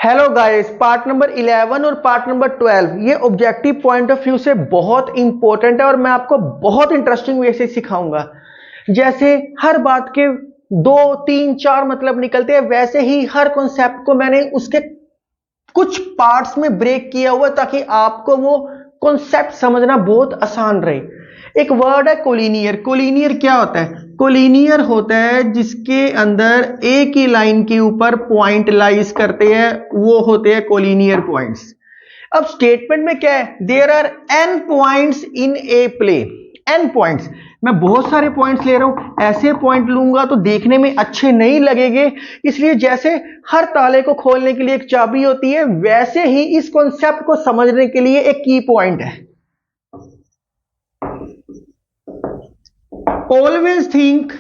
Hello guys, part number 11 और part number 12 ये objective point of view से बहुत इंपॉर्टेंट है और मैं आपको बहुत इंटरेस्टिंग वे से सिखाऊंगा। जैसे हर बात के 2, 3, 4 मतलब निकलते हैं, वैसे ही हर कॉन्सेप्ट को मैंने उसके कुछ पार्ट्स में ब्रेक किया हुआ ताकि आपको वो कॉन्सेप्ट समझना बहुत आसान रहे। एक वर्ड है कोलिनियर। कोलिनियर क्या होता है? कोलिनियर होता है जिसके अंदर एक ही लाइन के ऊपर पॉइंट लाइज करते हैं, वो होते हैं कोलिनियर पॉइंट्स। अब स्टेटमेंट में क्या है? There are n points in a plane. n points, मैं बहुत सारे पॉइंट्स ले रहा हूं, ऐसे पॉइंट लूंगा तो देखने में अच्छे नहीं लगेंगे, इसलिए जैसे हर ताले को खोलने के लिए एक चाबी होती है, वैसे ही इस कॉन्सेप्ट को समझने के लिए एक की पॉइंट है। Always think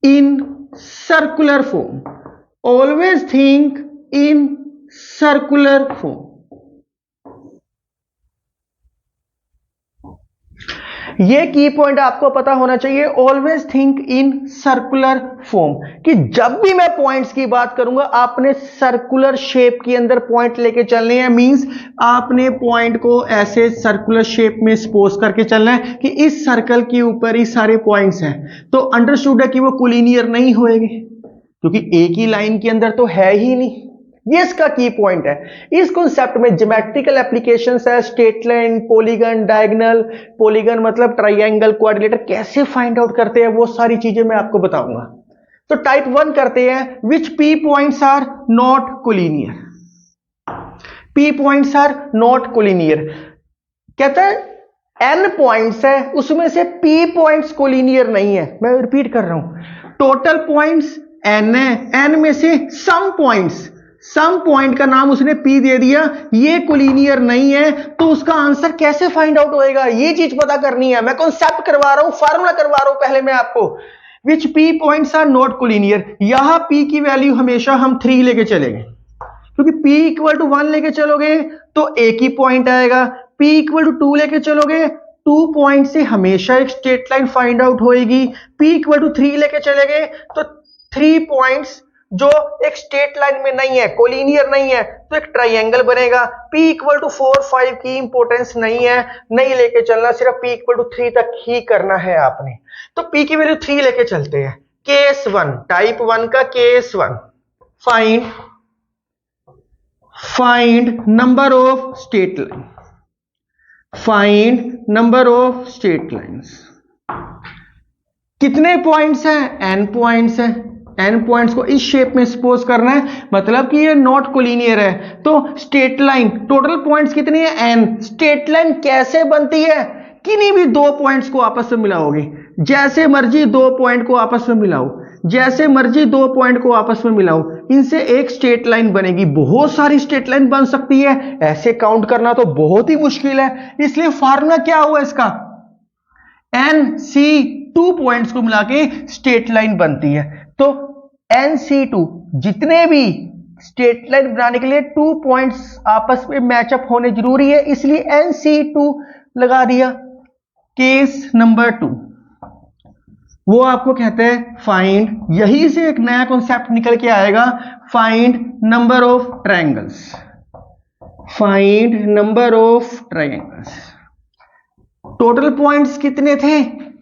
in circular form. Always think in circular form. ये की पॉइंट आपको पता होना चाहिए। Always think in circular form, कि जब भी मैं पॉइंट्स की बात करूंगा आपने सर्कुलर शेप के अंदर पॉइंट लेके चलने हैं। मींस आपने पॉइंट को ऐसे सर्कुलर शेप में सपोज करके चलना है कि इस सर्कल के ऊपर ही सारे पॉइंट्स हैं, तो अंडरस्टूड है कि वो कोलिनियर नहीं होएंगे क्योंकि एक ही लाइन के अंदर तो है ही नहीं। ये इसका की पॉइंट है। इस कॉन्सेप्ट में ज्योमेट्रिकल एप्लीकेशंस है, straight line, polygon, diagonal. Polygon मतलब ट्राइंगल, क्वाड्रिलेटर कैसे फाइंड आउट करते हैं, वो सारी चीजें मैं आपको बताऊंगा। तो टाइप 1 करते हैं, which P points are not collinear. P points are not collinear. कहता है n पॉइंट्स है, उसमें से p पॉइंट्स कोलिनियर नहीं है। मैं रिपीट कर रहा हूं, टोटल पॉइंट्स n है, n में से सम पॉइंट का नाम उसने p दे दिया, ये कोलिनियर नहीं है, तो उसका आंसर कैसे फाइंड आउट होएगा, ये चीज पता करनी है। मैं कॉन्सेप्ट करवा रहा हूं, फार्मूला करवा रहा हूं पहले मैं आपको। Which p points are not collinear, यहां p की वैल्यू हमेशा हम 3 लेके चलेंगे, क्योंकि p इक्वल टू 1 लेके चलोगे तो एक ही पॉइंट आएगा। p इक्वल टू 2 लेके चलोगे, 2 पॉइंट से हमेशा एक स्ट्रेट लाइन फाइंड आउट होएगी। p इक्वल टू 3 लेके चलेंगे तो 3 पॉइंट्स जो एक स्ट्रेट लाइन में नहीं है, कोलिनियर नहीं है, तो एक ट्राइंगल बनेगा। p इक्वल टू 4, 5 की इंपोर्टेंस नहीं है, नहीं लेके चलना, सिर्फ p इक्वल टू 3 तक ही करना है आपने। तो p की वैल्यू 3 लेके चलते हैं। केस 1, टाइप 1 का case 1, find number of straight line. Find number of straight lines. कितने पॉइंट्स हैं? n पॉइंट्स हैं। n पॉइंट्स को इस शेप में सपोज करना है, मतलब कि ये नॉट कोलिनियर है। तो स्ट्रेट लाइन टोटल पॉइंट्स कितने हैं? n। स्ट्रेट लाइन कैसे बनती है? किन्हीं भी 2 पॉइंट्स को आपस में मिलाओगे, जैसे मर्जी 2 पॉइंट को आपस में मिलाओ, जैसे मर्जी 2 पॉइंट को आपस में मिलाओ, इनसे एक स्ट्रेट लाइन बनेगी। बहुत सारी स्ट्रेट लाइन बन सकती है, ऐसे काउंट करना तो बहुत ही मुश्किल है। इसलिए फार्मूला क्या हुआ इसका? NC2 पॉइंट्स को मिला के स्ट्रेट लाइन बनती है। तो NC2, जितने भी स्ट्रेट लाइन बनाने के लिए 2 पॉइंट्स आपस में मैचअप होने जरूरी है, इसलिए NC2 लगा दिया। केस नंबर 2 वो आपको कहते हैं फाइंड, यही से एक नया कॉन्सेप्ट निकल के आएगा, find number of triangles. Find number of triangles. Total points कितने थे?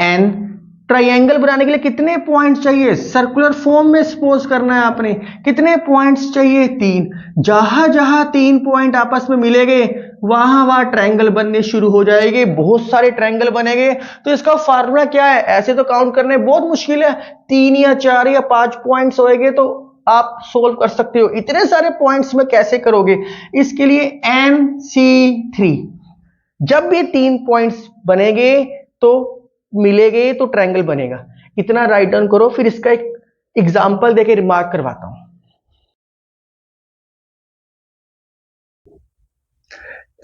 n। ट्रायंगल बनाने के लिए कितने पॉइंट्स चाहिए? सर्कुलर फॉर्म में सपोज करना है आपने, कितने पॉइंट्स चाहिए? 3। जहां जहां 3 पॉइंट आपस में मिलेंगे वहां वहां ट्रायंगल बनने शुरू हो जाएंगे, बहुत सारे ट्रायंगल बनेंगे। तो इसका फार्मूला क्या है? ऐसे तो काउंट करने बहुत मुश्किल है, 3 या 4 या 5 पॉइंट्स होंगे तो आप सोल्व कर सकते हो। इतने सारे पॉइंट्स में कैसे करोगे? इसके लिए NC3, जब भी 3 पॉइंट्स बनेंगे तो मिलेंगे तो ट्रायंगल बनेगा। इतना राइट डाउन करो, फिर इसका एक एग्जांपल देके रिमार्क करवाता हूं।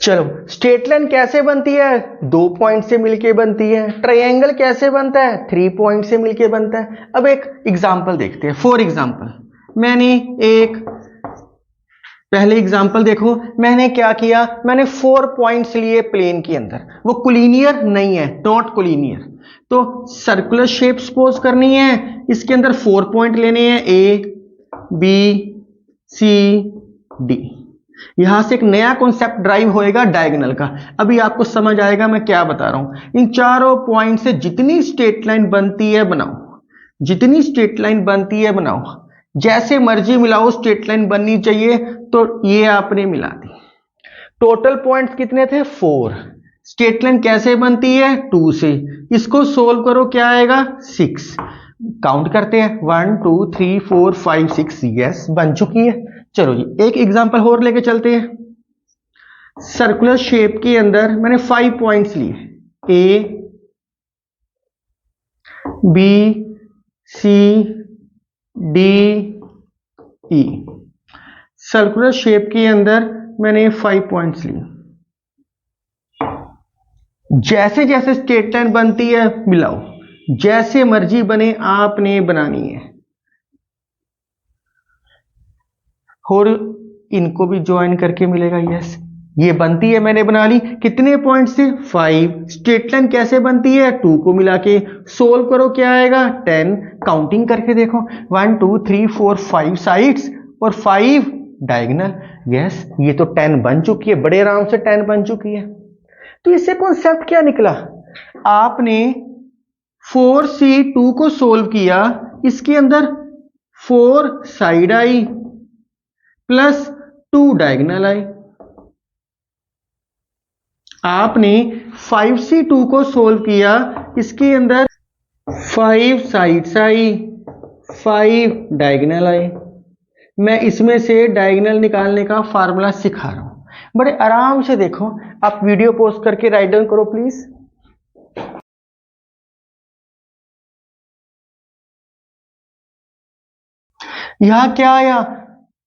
चलो, स्ट्रेट लाइन कैसे बनती है? 2 पॉइंट से मिलके बनती है। ट्रायंगल कैसे बनता है? 3 पॉइंट से मिलके बनता है। अब एक एग्जांपल देखते हैं। फॉर एग्जांपल, मैंने एक पहले एग्जांपल देखो, मैंने क्या किया, मैंने 4 पॉइंट्स लिए प्लेन के अंदर, वो कोलिनियर नहीं है, नॉट कोलिनियर। तो सर्कुलर शेप सपोज करनी है, इसके अंदर 4 पॉइंट लेने हैं, A बी सी डी। यहां से एक नया कॉन्सेप्ट ड्राइव होएगा डायगोनल का। अभी आपको समझ आएगा मैं क्या बता रहा हूं। इन चारों पॉइंट से जितनी स्ट्रेट लाइन बनती है बनाओ, जितनी स्ट्रेट लाइन बनती है बनाओ, जैसे मर्जी मिलाओ, स्ट्रेट लाइन बननी चाहिए। तो ये आपने मिला दी। टोटल पॉइंट्स कितने थे? 4। स्ट्रेट लाइन कैसे बनती है? 2 से। इसको सोल्व करो, क्या आएगा? 6। काउंट करते हैं, 1 2 3 4 5 6। यस, बन चुकी है। चलो जी, एक एग्जांपल और लेके चलते हैं। सर्कुलर शेप के अंदर मैंने 5 पॉइंट्स लिए, A B C D E. Circular shape के अंदर मैंने 5 पॉइंट्स लिए। जैसे जैसे स्ट्रेट लाइन बनती है मिलाओ, जैसे मर्जी बने आपने बनानी है। और इनको भी ज्वाइन करके मिलेगा। यस, ये बनती है, मैंने बना ली। कितने पॉइंट से? 5। स्ट्रेट लाइन कैसे बनती है? 2 को मिला के। सोल्व करो, क्या आएगा? 10। काउंटिंग करके देखो, 1 2 3 4 5 साइड्स और 5 डायगोनल। यस, ये तो 10 बन चुकी है, बड़े आराम से 10 बन चुकी है। तो इससे कॉन्सेप्ट क्या निकला? आपने 4C2 को सोल्व किया, इसके अंदर 4 साइड आई प्लस 2 डायगोनल आई। आपने 5C2 को सोल्व किया, इसके अंदर 5 साइड्स आई, 5 डायगोनल आई। मैं इसमें से डायगोनल निकालने का फार्मूला सिखा रहा हूं, बड़े आराम से देखो। आप वीडियो पॉज करके राइट डाउन करो प्लीज। यहां क्या आया?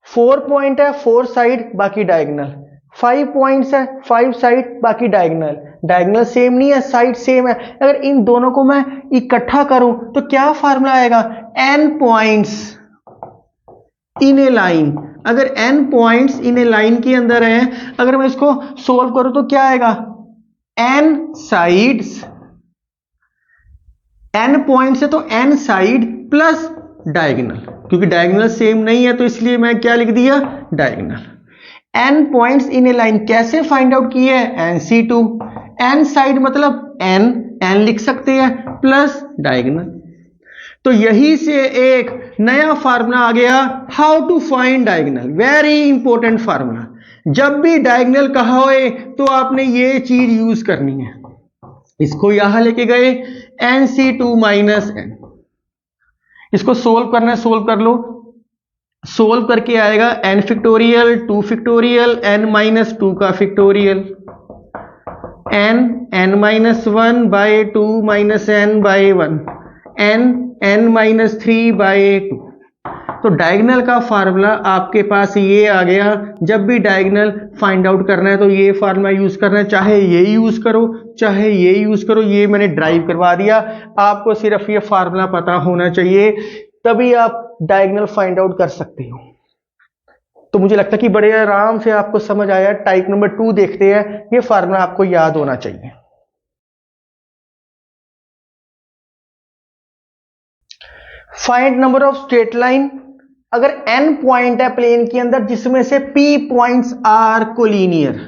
4 पॉइंट है, 4 साइड बाकी डायगोनल। 5 पॉइंट्स है, 5 साइड बाकी डायगोनल। डायगोनल सेम नहीं है, साइड सेम है। अगर इन दोनों को मैं इकट्ठा करूं तो क्या फार्मूला आएगा? n points in A line. अगर n points in A line के अंदर है, अगर मैं इसको सोल्व करूं तो क्या आएगा? n साइड्स, n पॉइंट्स है तो n साइड प्लस डायगोनल। क्योंकि डायगोनल सेम नहीं है तो इसलिए मैं क्या लिख दिया? Diagonal. n points in A line कैसे फाइंड आउट किए हैं? NC2। n साइड मतलब n लिख सकते हैं प्लस डायगोनल। तो यही से एक नया फार्मूला आ गया, how to find diagonal. Very important formula. जब भी डायगोनल कहा होए तो आपने ये चीज यूज करनी है। इसको यहां लेके गए, NC2 माइनस n। इसको सोल्व करना है, सोल्व कर लो। सोल्व करके आएगा n factorial 2 factorial n minus 2 का factorial, n minus 1 by 2 minus n by 1, n minus 3 by 2। तो डायगोनल का फार्मूला आपके पास ये आ गया। जब भी डायगोनल फाइंड आउट करना है तो ये फार्मूला यूज करना है, चाहे ये यूज करो चाहे ये यूज करो। ये मैंने ड्राइव करवा दिया, आपको सिर्फ ये फार्मूला पता होना चाहिए, तभी आप डायगोनल फाइंड आउट कर सकते हो। तो मुझे लगता है कि बड़े आराम से आपको समझ आया। टाइप नंबर 2 देखते हैं, ये फार्मूला आपको याद होना चाहिए। Find number of straight line. अगर n पॉइंट है प्लेन के अंदर जिसमें से p points are collinear,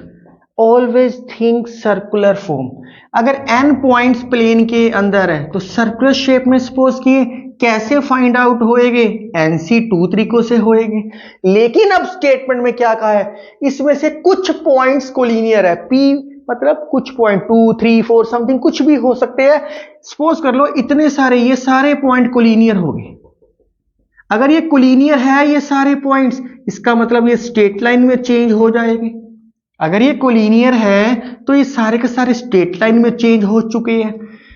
always think circular form. अगर n पॉइंट्स प्लेन के अंदर है तो सर्कुलर शेप में सपोज किए, कैसे फाइंड आउट होएंगे? NC2 तरीकों से होएंगे। लेकिन अब स्टेटमेंट में क्या कहा है? इसमें से कुछ पॉइंट्स कोलिनियर है। p मतलब कुछ पॉइंट, 2 3 4 समथिंग कुछ भी हो सकते हैं। सपोज कर लो इतने सारे, ये सारे पॉइंट कोलिनियर हो गए। अगर ये कोलिनियर है ये सारे पॉइंट्स, इसका मतलब ये स्ट्रेट लाइन में चेंज हो जाएंगे। अगर ये कोलिनियर है तो ये सारे के सारे स्ट्रेट लाइन में चेंज हो चुके हैं।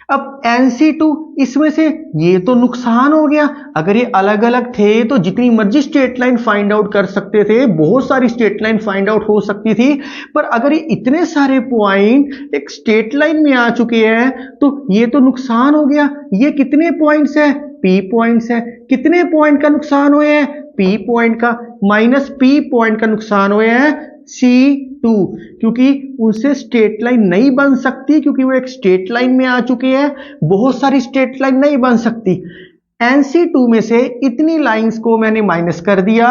अब NC2 इसमें से ये तो नुकसान हो गया। अगर ये अलग अलग थे तो जितनी मर्जी स्ट्रेट लाइन फाइंड आउट कर सकते थे, बहुत सारी स्ट्रेट लाइन फाइंड आउट हो सकती थी। पर अगर ये इतने सारे पॉइंट एक स्ट्रेट लाइन में आ चुके हैं तो ये तो नुकसान हो गया। ये कितने पॉइंट्स है? P पॉइंट्स है। कितने पॉइंट का नुकसान हुए हैं? P पॉइंट का, माइनस P पॉइंट का नुकसान हुए हैं C2, क्योंकि उनसे स्ट्रेट लाइन नहीं बन सकती, क्योंकि वो एक स्ट्रेट लाइन में आ चुके हैं। बहुत सारी स्ट्रेट लाइन नहीं बन सकती। NC2 में से इतनी लाइंस को मैंने माइनस कर दिया,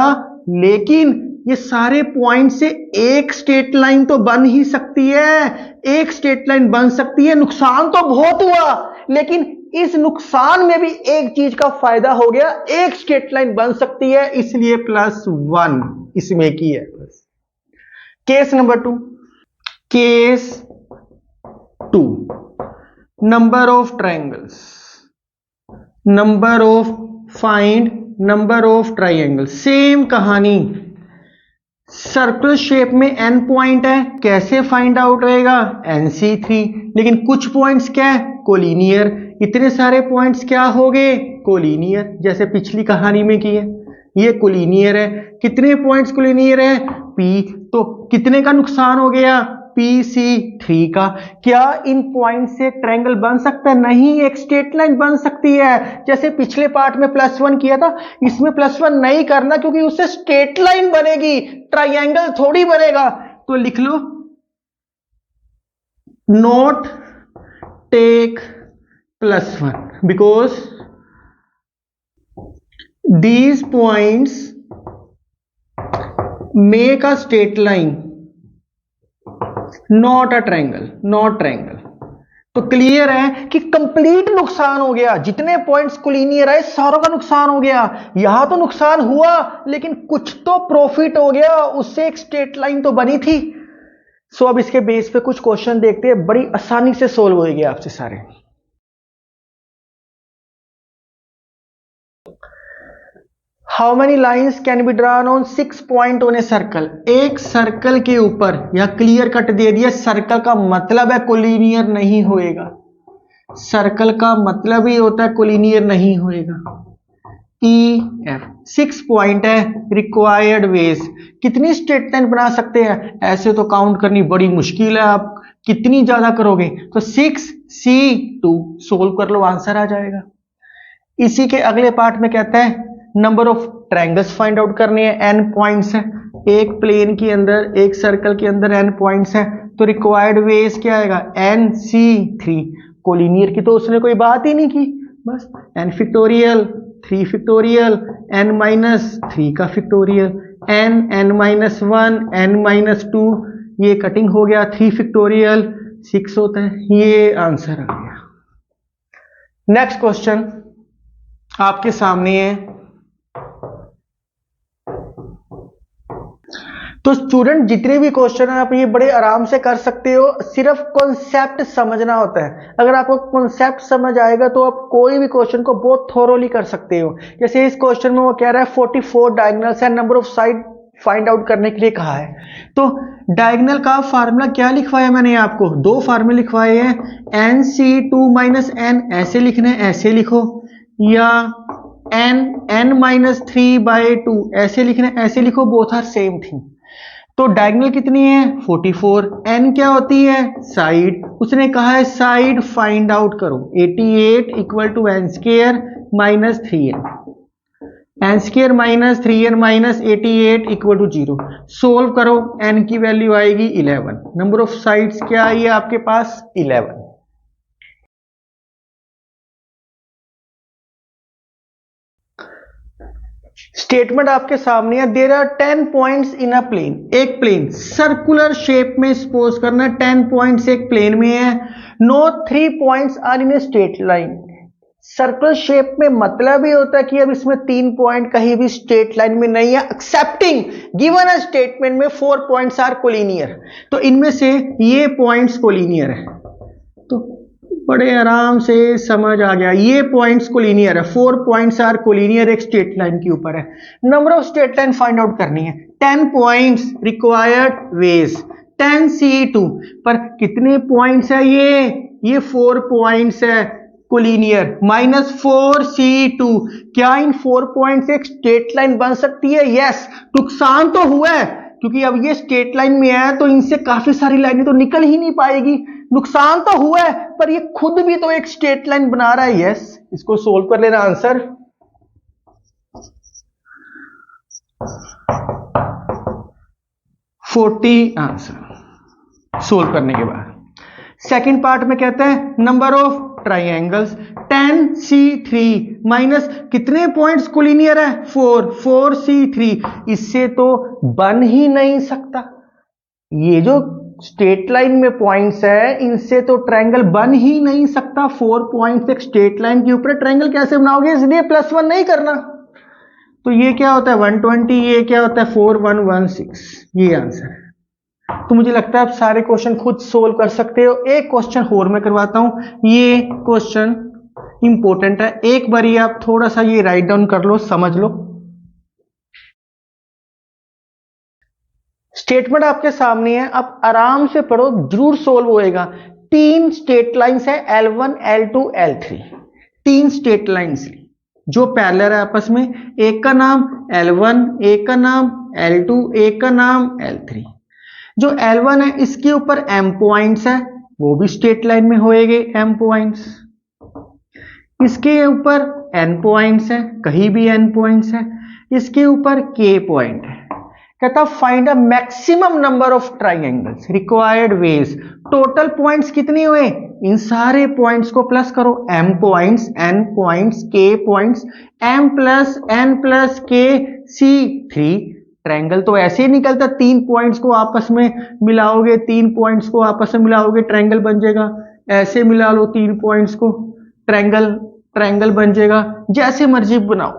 लेकिन ये सारे पॉइंट से एक स्ट्रेट लाइन तो बन ही सकती है, एक स्ट्रेट लाइन बन सकती है। नुकसान तो बहुत हुआ, लेकिन इस नुकसान में भी एक चीज का फायदा हो गया, एक स्ट्रेट लाइन बन सकती है, इसलिए +1 इसमें की है। Case number 2, case 2, number of triangles, number of find number of triangle. Same कहानी, सर्कल शेप में n पॉइंट है, कैसे फाइंड आउट रहेगा? NC3, लेकिन कुछ पॉइंट्स क्या है? कोलिनियर। इतने सारे पॉइंट्स क्या हो गए? कोलिनियर, जैसे पिछली कहानी में की है। ये कोलिनियर है, कितने पॉइंट्स कोलिनियर है? P, तो कितने का नुकसान हो गया? PC3 का। क्या इन पॉइंट से ट्रायंगल बन सकता है? नहीं, एक स्ट्रेट लाइन बन सकती है। जैसे पिछले पार्ट में +1 किया था, इसमें +1 नहीं करना, क्योंकि उससे स्ट्रेट लाइन बनेगी, ट्रायंगल थोड़ी बनेगा। तो लिख लो, not take +1 because these points make a straight line, not a triangle, not triangle। तो क्लियर है कि कंप्लीट नुकसान हो गया, जितने पॉइंट्स कोलिनियर आए सारों का नुकसान हो गया। यहां तो नुकसान हुआ, लेकिन कुछ तो प्रॉफिट हो गया, उससे एक स्ट्रेट लाइन तो बनी थी। सो अब इसके बेस पे कुछ क्वेश्चन देखते हैं, बड़ी आसानी से सोल्व होएंगे आपसे सारे। How many lines can be drawn on 6 point on a circle? एक सर्कल के ऊपर, या क्लियर कट दे दिया, सर्कल का मतलब है कोलिनियर नहीं होएगा। सर्कल का मतलब ही होता है कोलिनियर नहीं होएगा। EF 6 पॉइंट है, रिक्वायर्ड वेज। कितनी स्ट्रेट लाइन बना सकते हैं? ऐसे तो काउंट करनी बड़ी मुश्किल है, आप कितनी ज्यादा करोगे? तो 6C2 सोल्व कर लो, आंसर आ जाएगा। इसी के अगले पार्ट में कहता है number of triangles find out करने हैं, n पॉइंट्स है, एक प्लेन के अंदर, एक सर्कल के अंदर n पॉइंट्स है, तो रिक्वायर्ड वेज क्या आएगा? NC3। कोलिनियर की तो उसने कोई बात ही नहीं की, बस n फैक्टोरियल 3 फैक्टोरियल n-3 का फैक्टोरियल, n-1 n-2, ये कटिंग हो गया, 3 फैक्टोरियल 6 होता है। ये आंसर आ गया। नेक्स्ट क्वेश्चन आपके सामने है। तो स्टूडेंट जितने भी क्वेश्चन है आप ये बड़े आराम से कर सकते हो, सिर्फ कॉन्सेप्ट समझना होता है। अगर आपको कॉन्सेप्ट समझ आएगा तो आप कोई भी क्वेश्चन को बहुत थोरोली कर सकते हो। जैसे इस क्वेश्चन में वो कह रहा है 44 diagonals and number of side find out करने के लिए कहा है। तो डायगोनल का फार्मूला क्या लिखवाया मैंने आपको? 2 फार्मूले लिखवाए हैं, NC2 - n ऐसे लिखना है, ऐसे लिखो, या n-3/2 ऐसे लिखना है, ऐसे लिखो, बोथ आर सेम थिंग। तो डायगोनल कितनी है? 44। n क्या होती है? साइड। उसने कहा है साइड फाइंड आउट करो, 88 = n² - 3n, n² - 3n - 88 = 0। Solve करो, n की वैल्यू आएगी 11। नंबर ऑफ साइड्स क्या आई है आपके पास? 11। स्टेटमेंट आपके सामने है, there are 10 points in a plane. एक प्लेन सर्कुलर शेप में सपोज करना, 10 पॉइंट्स एक प्लेन में है, no 3 points are in a straight line. Circular shape में मतलब ही होता है कि अब इसमें 3 पॉइंट कहीं भी स्ट्रेट लाइन में नहीं है, एक्सेप्टिंग गिवन अ स्टेटमेंट में 4 पॉइंट्स आर कोलिनियर। तो इनमें से ये पॉइंट्स कोलिनियर है, तो बड़े आराम से समझ आ गया, ये पॉइंट्स कोलिनियर है, 4 पॉइंट्स आर कोलिनियर, एक स्ट्रेट लाइन के ऊपर है। Number of straight line find out करनी है, 10 पॉइंट्स, रिक्वायर्ड वेज 10C2, पर कितने पॉइंट्स है? ये 4 पॉइंट्स है कोलिनियर, -4C2। क्या इन 4 पॉइंट्स एक स्ट्रेट लाइन बन सकती है? यस। नुकसान तो हुआ है, क्योंकि अब ये स्ट्रेट लाइन में है तो इनसे काफी सारी लाइनें तो निकल ही नहीं पाएगी। नुकसान तो हुआ है, पर ये खुद भी तो एक स्ट्रेट लाइन बना रहा है। यस, इसको सोल्व कर लेना, आंसर 40 आंसर सोल्व करने के बाद। सेकंड पार्ट में कहते हैं number of triangles, 10 NC3 minus कितने पॉइंट्स कोलिनियर है 4C3, इससे तो बन ही नहीं सकता। ये जो स्ट्रेट लाइन में पॉइंट्स है इनसे तो ट्रायंगल बन ही नहीं सकता। 4 पॉइंट्स एक स्ट्रेट लाइन के ऊपर ट्रायंगल कैसे बनाओगे, इसलिए +1 नहीं करना। तो ये क्या होता है 120, ये क्या होता है 4116, ये आंसर है। तो मुझे लगता है आप सारे क्वेश्चन खुद सोल्व कर सकते हो। एक क्वेश्चन और मैं करवाता हूं, ये क्वेश्चन इंपॉर्टेंट है, एक बार ये आप थोड़ा सा ये राइट डाउन कर लो, समझ लो। स्टेटमेंट आपके सामने है, आप आराम से पढ़ो, जरूर सोल्व होएगा। 3 स्ट्रेट लाइंस है L1 L2 L3, 3 straight lines जो पैरेलल है आपस में, एक का नाम L1, एक का नाम L2, एक का नाम L3। जो L1 है इसके ऊपर M पॉइंट्स है, वो भी स्ट्रेट लाइन में होएंगे M पॉइंट्स। इसके ऊपर N पॉइंट्स है, कहीं भी N पॉइंट्स है। इसके ऊपर K पॉइंट है। कहता find a maximum number of triangles required ways. Total points कितने हुए, इन सारे पॉइंट्स को प्लस करो, M points, N points, K points, M plus N plus K C3। Triangle तो ऐसे ही निकलता, 3 पॉइंट्स को आपस में मिलाओगे, 3 पॉइंट्स को आपस में मिलाओगे ट्रायंगल बन जाएगा। ऐसे मिला लो 3 पॉइंट्स को, ट्रायंगल बन जाएगा। जैसे मर्जी बनाओ,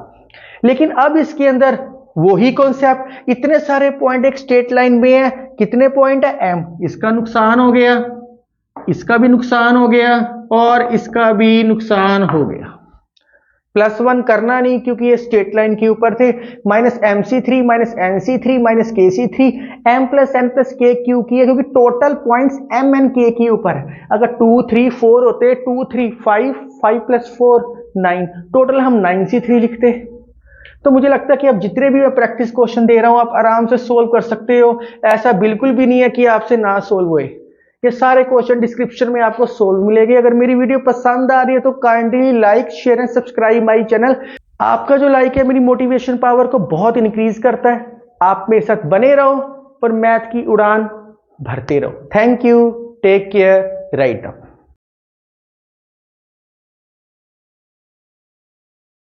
लेकिन अब इसके अंदर वही कॉन्सेप्ट, इतने सारे पॉइंट एक स्ट्रेट लाइन में है, कितने पॉइंट है M, इसका नुकसान हो गया, इसका भी नुकसान हो गया और इसका भी नुकसान हो गया। +1 करना नहीं क्योंकि ये स्ट्रेट लाइन के ऊपर थे। -MC3 -NC3 -KC3, M plus N plus K क्यों किए, क्योंकि total points M N K के ऊपर है। अगर 2 3 4 होते, 2 3 5, 5 + 4 9, टोटल हम 9C3 लिखते। तो मुझे लगता है कि अब जितने भी मैं प्रैक्टिस क्वेश्चन दे रहा हूं आप आराम से सोल्व कर सकते हो। ऐसा बिल्कुल भी नहीं है कि आपसे ना सोल्व हुए, ये सारे क्वेश्चन डिस्क्रिप्शन में आपको सोल्व मिलेंगे। अगर मेरी वीडियो पसंद आ रही है तो kindly like share and subscribe my channel. आपका जो लाइक है मेरी मोटिवेशन पावर को बहुत इंक्रीज करता है। आप मेरे साथ बने रहो और मैथ की उड़ान भरते रहो। Thank you, take care, right now.